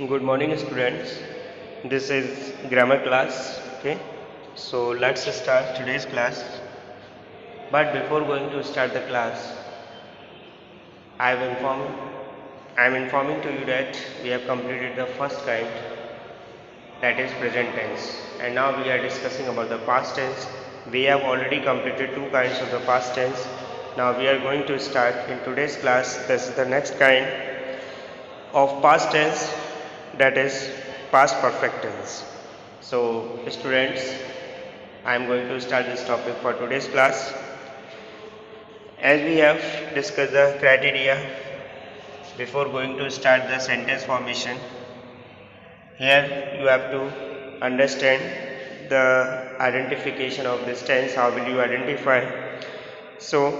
Good morning, students. This is grammar class. Okay, so let's start today's class. But before going to start the class, I've informed, I'm informing to you that we have completed the first kind, that is present tense, and now we are discussing about the past tense. We have already completed two kinds of the past tense. Now we are going to start in today's class. This is the next kind of past tense, that is past perfect tense. So students, I am going to start this topic for today's class. As we have discussed the criteria before going to start the sentence formation, here you have to understand the identification of this tense. How will you identify? So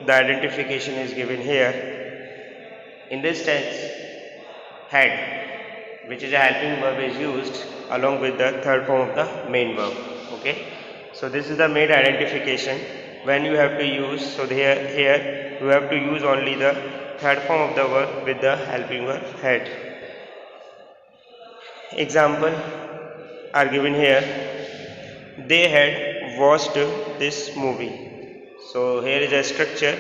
the identification is given here. In this tense, had, which is a helping verb, is used along with the third form of the main verb. Okay, so this is the main identification when you have to use. So here you have to use only the third form of the verb with the helping verb had. Example are given here. They had watched this movie. So here is a structure.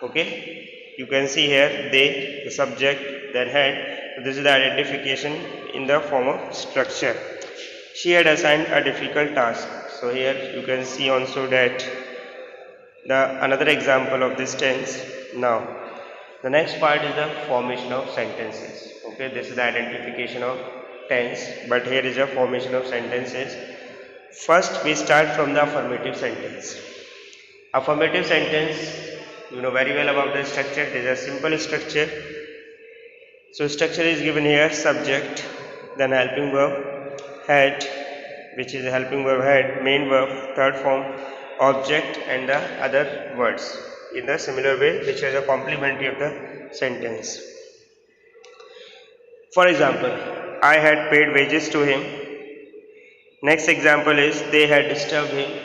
Okay, you can see here they, the subject, then had. This is the identification in the form of structure. She had assigned a difficult task. So here you can see also that the another example of this tense. Now the next part is the formation of sentences. Okay, this is the identification of tense, but here is a formation of sentences. First we start from the affirmative sentence. Affirmative sentence, you know very well about the structure. It is a simple structure. So structure is given here: subject, then helping verb, had, which is a helping verb had, main verb, third form, object, and the other words in the similar way, which is a complementary of the sentence. For example, I had paid wages to him. Next example is they had disturbed him.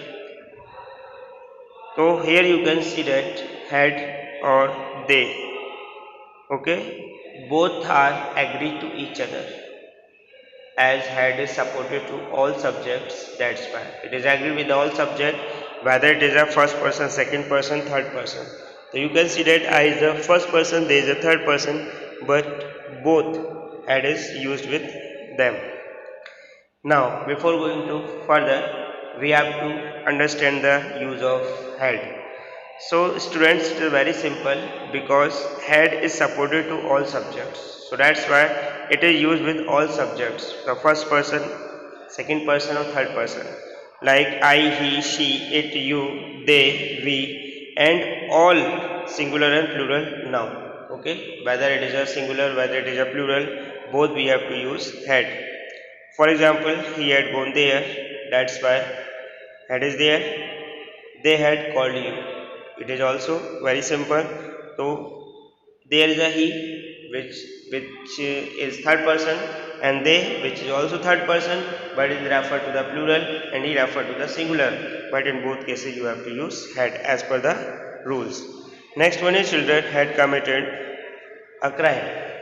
So here you can see that had or they, okay, both are agreed to each other. As had is supported to all subjects, that's why it is agreed with all subject, whether it is a first person, second person, third person. So you can see that I is the first person, there is a third person, but both had is used with them. Now before going to further, we have to understand the use of had. So students, it is very simple because had is supported to all subjects. So that's why it is used with all subjects. The first person, second person, or third person. Like I, he, she, it, you, they, we, and all singular and plural noun. Okay, whether it is a singular, whether it is a plural, both we have to use had. For example, he had gone there. That's why had is there. They had called you. It is also very simple. So there is a he, which is third person, and they, which is also third person, but is referred to the plural, and he referred to the singular. But in both cases you have to use had as per the rules. Next one is children had committed a crime.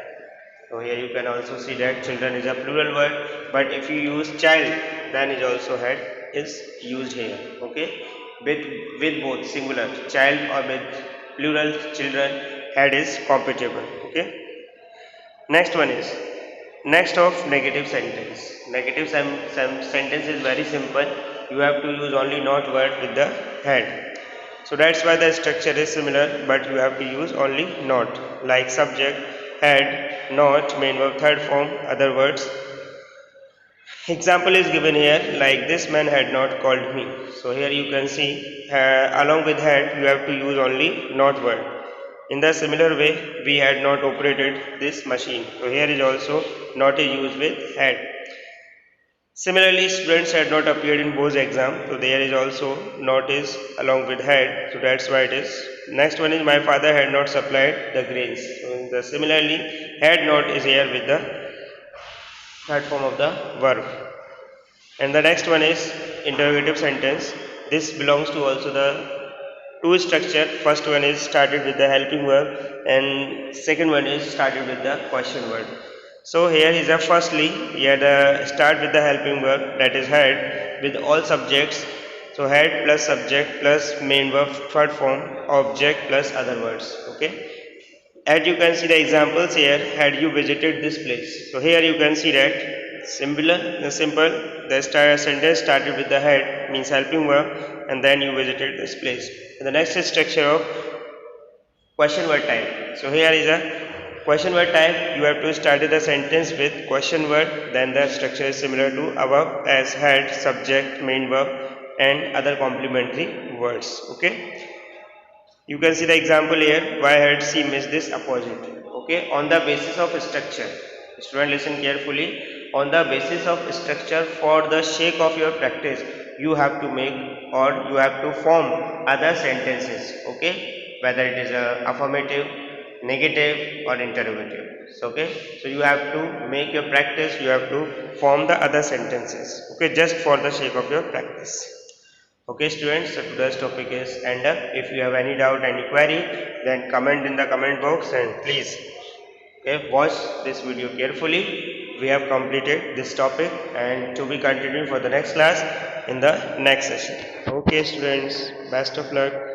So here you can also see that children is a plural word, but if you use child, then it also had is used here. Okay, with both singular child or with plural children, had is compatible. Okay. Next one is next of negative sentence. Negative sentence is very simple. You have to use only not word with the had. So that's why the structure is similar, but you have to use only not, like subject, had, not, main verb, third form, other words. Example is given here, like this man had not called me. So here you can see along with had you have to use only not word. In the similar way, we had not operated this machine. So here is also not is used with had. Similarly, students had not appeared in Bo's exam, so there is also not is along with had, so that's why it is. Next one is my father had not supplied the grains. So similarly, had not is here with the third form of the verb. And the next one is interrogative sentence. This belongs to also the two structure. First one is started with the helping verb, and second one is started with the question word. So here is a firstly, here the start with the helping verb, that is had, with all subjects. So had plus subject plus main verb third form, object plus other words. Okay. As you can see the examples here, had you visited this place. So here you can see that simple. The sentence started with the had, means helping verb, and then you visited this place. And the next is structure of question word type. So here is a question word type. You have to start the sentence with question word. Then the structure is similar to above, as had, subject, main verb, and other complementary words. Okay. You can see the example here. Why had she missed this opposite? Okay. On the basis of structure, student listen carefully. On the basis of structure, for the sake of your practice, you have to make or you have to form other sentences. Okay. Whether it is a affirmative, negative, or interrogative. So, okay. So you have to make your practice. You have to form the other sentences. Okay. Just for the sake of your practice. Okay students, so today's topic is end up. If you have any doubt, any query, then comment in the comment box and please watch this video carefully. We have completed this topic and to be continued for the next class in the next session. Okay students, best of luck.